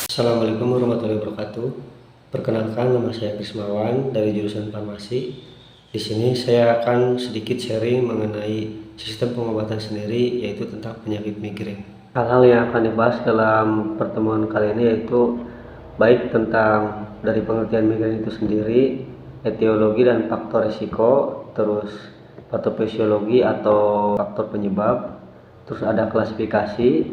Assalamualaikum warahmatullahi wabarakatuh. Perkenalkan, nama saya Krismawan dari jurusan Farmasi. Di sini saya akan sedikit sharing mengenai sistem pengobatan sendiri, yaitu tentang penyakit migrain. Hal-hal yang akan dibahas dalam pertemuan kali ini yaitu baik tentang dari pengertian migrain itu sendiri, etiologi dan faktor risiko, terus patofisiologi atau faktor penyebab, terus ada klasifikasi,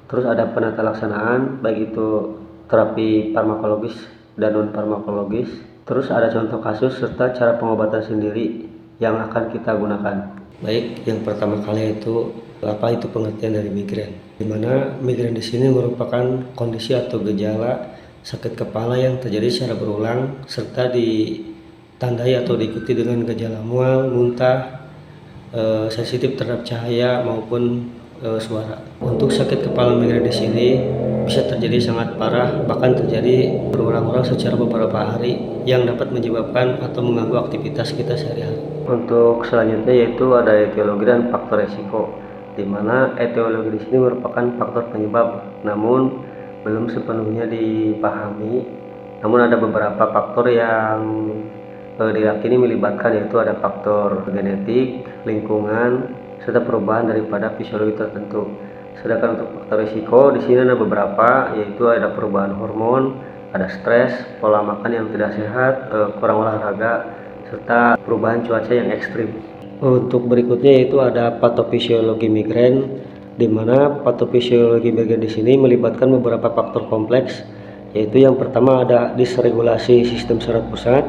terus ada penata laksanaan baik itu terapi farmakologis dan non farmakologis, terus ada contoh kasus serta cara pengobatan sendiri yang akan kita gunakan. Baik, yang pertama kali itu apa itu pengertian dari migrain? Dimana migrain di sini merupakan kondisi atau gejala sakit kepala yang terjadi secara berulang serta ditandai atau diikuti dengan gejala mual, muntah, sensitif terhadap cahaya maupun suara. Untuk sakit kepala migrain di sini bisa terjadi sangat parah, bahkan terjadi berulang-ulang secara beberapa hari yang dapat menyebabkan atau mengganggu aktivitas kita sehari-hari. Untuk selanjutnya yaitu ada etiologi dan faktor resiko, di mana etiologi di sini merupakan faktor penyebab, namun belum sepenuhnya dipahami. Namun ada beberapa faktor yang diyakini melibatkan, yaitu ada faktor genetik, lingkungan, serta perubahan daripada fisiologi tertentu. Sedangkan untuk faktor risiko di sini ada beberapa, yaitu ada perubahan hormon, ada stres, pola makan yang tidak sehat, kurang olahraga, serta perubahan cuaca yang ekstrim. Untuk berikutnya yaitu ada patofisiologi migrain, di mana patofisiologi migrain di sini melibatkan beberapa faktor kompleks, yaitu yang pertama ada disregulasi sistem saraf pusat,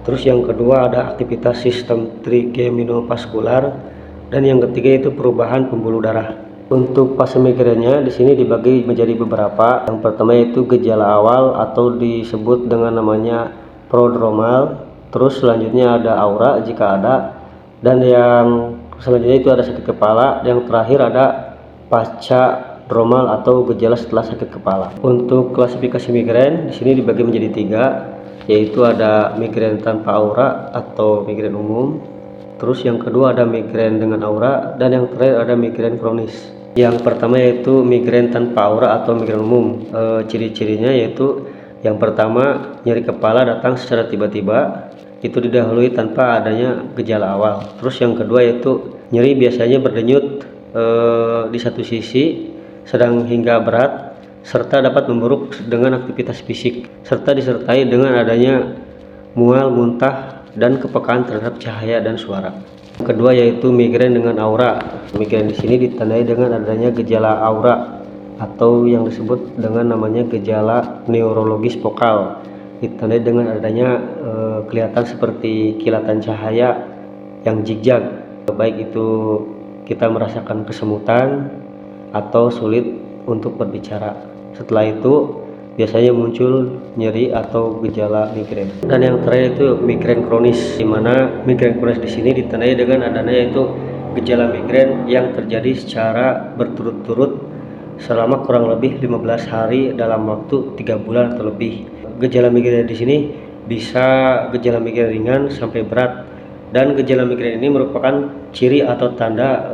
terus yang kedua ada aktivitas sistem trigeminopaskular, dan yang ketiga itu perubahan pembuluh darah. Untuk fase migrainnya di sini dibagi menjadi beberapa. Yang pertama yaitu gejala awal atau disebut dengan namanya prodromal. Terus selanjutnya ada aura jika ada, dan yang selanjutnya itu ada sakit kepala. Yang terakhir ada pasca dromal atau gejala setelah sakit kepala. Untuk klasifikasi migrain di sini dibagi menjadi tiga, yaitu ada migrain tanpa aura atau migrain umum. Terus yang kedua ada migrain dengan aura, dan yang terakhir ada migrain kronis. Yang pertama yaitu migrain tanpa aura atau migrain umum. Ciri-cirinya yaitu yang pertama nyeri kepala datang secara tiba-tiba, itu didahului tanpa adanya gejala awal. Terus yang kedua yaitu nyeri biasanya berdenyut di satu sisi, sedang hingga berat, serta dapat memburuk dengan aktivitas fisik, serta disertai dengan adanya mual, muntah, dan kepekaan terhadap cahaya dan suara. Kedua yaitu migrain dengan aura. Migrain di sini ditandai dengan adanya gejala aura atau yang disebut dengan namanya gejala neurologis vokal. Ditandai dengan adanya kelihatan seperti kilatan cahaya yang zigzag, baik itu kita merasakan kesemutan atau sulit untuk berbicara. Setelah itu biasanya muncul nyeri atau gejala migrain. Dan yang terakhir itu migrain kronis, di mana migrain kronis di sini ditandai dengan adanya yaitu gejala migrain yang terjadi secara berturut-turut selama kurang lebih 15 hari dalam waktu 3 bulan atau lebih. Gejala migrain di sini bisa gejala migrain ringan sampai berat, dan gejala migrain ini merupakan ciri atau tanda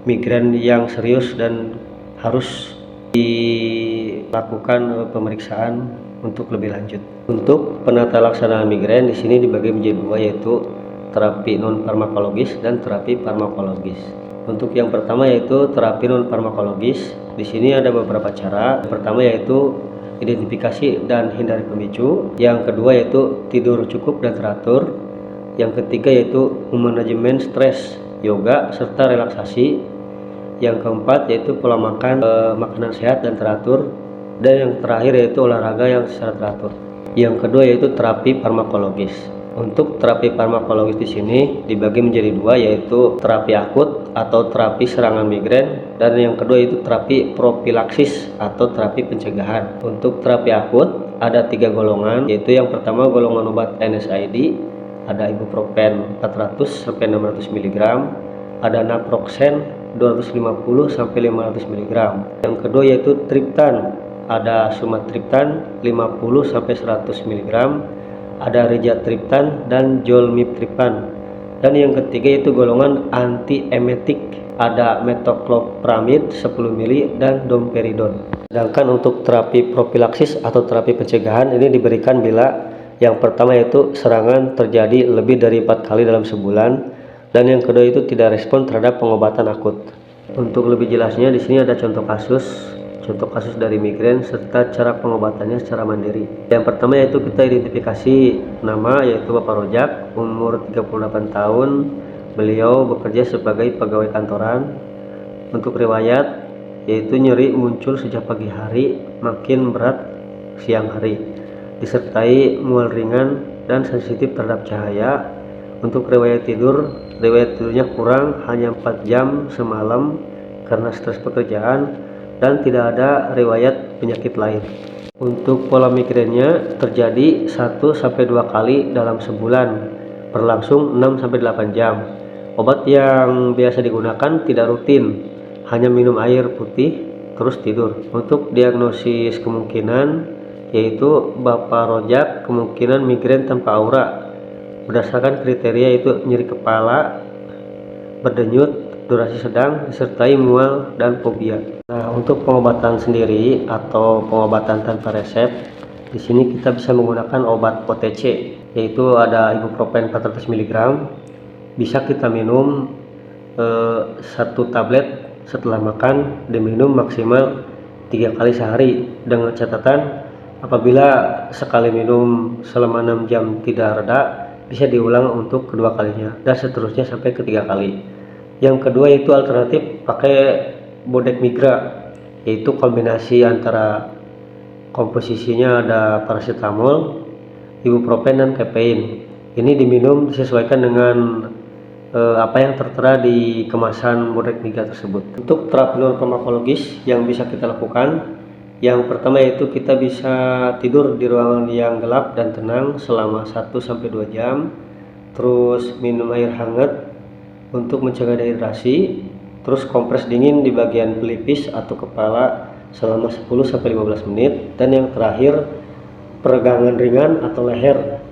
migrain yang serius dan harus dilakukan pemeriksaan untuk lebih lanjut. Untuk penata laksanaan migrain di sini dibagi menjadi dua, yaitu terapi non farmakologis dan terapi farmakologis. Untuk yang pertama yaitu terapi non farmakologis. Di sini ada beberapa cara. Yang pertama yaitu identifikasi dan hindari pemicu. Yang kedua yaitu tidur cukup dan teratur. Yang ketiga yaitu manajemen stres, yoga serta relaksasi. Yang keempat yaitu pola makan, makanan sehat dan teratur. Dan yang terakhir yaitu olahraga yang secara teratur. Yang kedua yaitu terapi farmakologis. Untuk terapi farmakologis di sini dibagi menjadi dua, yaitu terapi akut atau terapi serangan migrain, dan yang kedua yaitu terapi profilaksis atau terapi pencegahan. Untuk terapi akut ada 3 golongan, yaitu yang pertama golongan obat NSAID, ada ibuprofen 400 sampai 600 mg, ada naproxen 250 sampai 500 mg. Yang kedua yaitu triptan, ada sumatriptan 50 sampai 100 mg, ada rizatriptan dan zolmitriptan Dan yang ketiga yaitu golongan antiemetik, ada metoclopramid 10 mili dan domperidon. Sedangkan untuk terapi profilaksis atau terapi pencegahan ini diberikan bila yang pertama yaitu serangan terjadi lebih dari 4 kali dalam sebulan, dan yang kedua itu tidak respon terhadap pengobatan akut. Untuk lebih jelasnya di sini ada contoh kasus dari migrain serta cara pengobatannya secara mandiri. Yang pertama yaitu kita identifikasi nama, yaitu Bapak Rojak, umur 38 tahun, beliau bekerja sebagai pegawai kantoran. Untuk riwayat yaitu nyeri muncul sejak pagi hari, makin berat siang hari, disertai mual ringan dan sensitif terhadap cahaya. Untuk riwayat tidurnya kurang, hanya 4 jam semalam karena stres pekerjaan, dan tidak ada riwayat penyakit lain. Untuk pola migrainnya terjadi 1-2 kali dalam sebulan, berlangsung 6-8 jam. Obat yang biasa digunakan tidak rutin, hanya minum air putih terus tidur. Untuk diagnosis kemungkinan yaitu Bapak Rojak kemungkinan migrain tanpa aura berdasarkan kriteria yaitu nyeri kepala, berdenyut, durasi sedang, disertai mual dan fobia. Nah, untuk pengobatan sendiri atau pengobatan tanpa resep, di sini kita bisa menggunakan obat OTC, yaitu ada ibuprofen 400 mg. Bisa kita minum 1 tablet setelah makan, diminum maksimal 3 kali sehari, dengan catatan apabila sekali minum selama 6 jam tidak reda, bisa diulang untuk kedua kalinya, dan seterusnya sampai ke 3 kali. Yang kedua yaitu alternatif pakai Bodek Migra, yaitu kombinasi antara komposisinya ada paracetamol, ibuprofen dan kafein. Ini diminum disesuaikan dengan apa yang tertera di kemasan Bodek Migra tersebut. Untuk terapi non farmakologis yang bisa kita lakukan, yang pertama yaitu kita bisa tidur di ruangan yang gelap dan tenang selama 1-2 jam, terus minum air hangat untuk mencegah dehidrasi, terus kompres dingin di bagian pelipis atau kepala selama 10-15 menit, dan yang terakhir peregangan ringan atau leher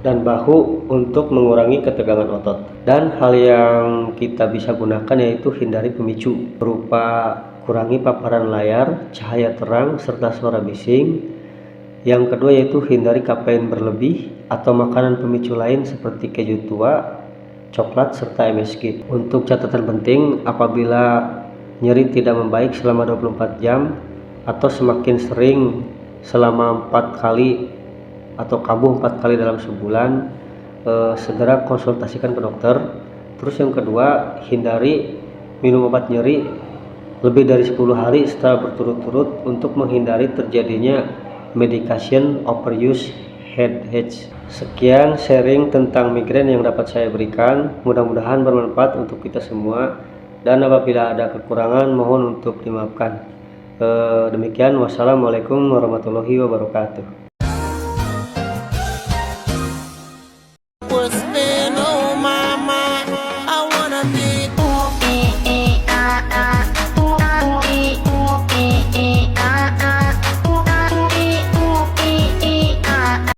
dan bahu untuk mengurangi ketegangan otot. Dan hal yang kita bisa gunakan yaitu hindari pemicu berupa kurangi paparan layar, cahaya terang, serta suara bising. Yang kedua yaitu hindari kafein berlebih atau makanan pemicu lain seperti keju tua, coklat, serta MSG. Untuk catatan penting, apabila nyeri tidak membaik selama 24 jam atau semakin sering selama 4 kali atau kambuh 4 kali dalam sebulan, segera konsultasikan ke dokter. Terus yang kedua, hindari minum obat nyeri lebih dari 10 hari setelah berturut-turut untuk menghindari terjadinya medication overuse headache. Sekian sharing tentang migrain yang dapat saya berikan, mudah-mudahan bermanfaat untuk kita semua, dan apabila ada kekurangan mohon untuk dimaafkan. Demikian, wassalamualaikum warahmatullahi wabarakatuh.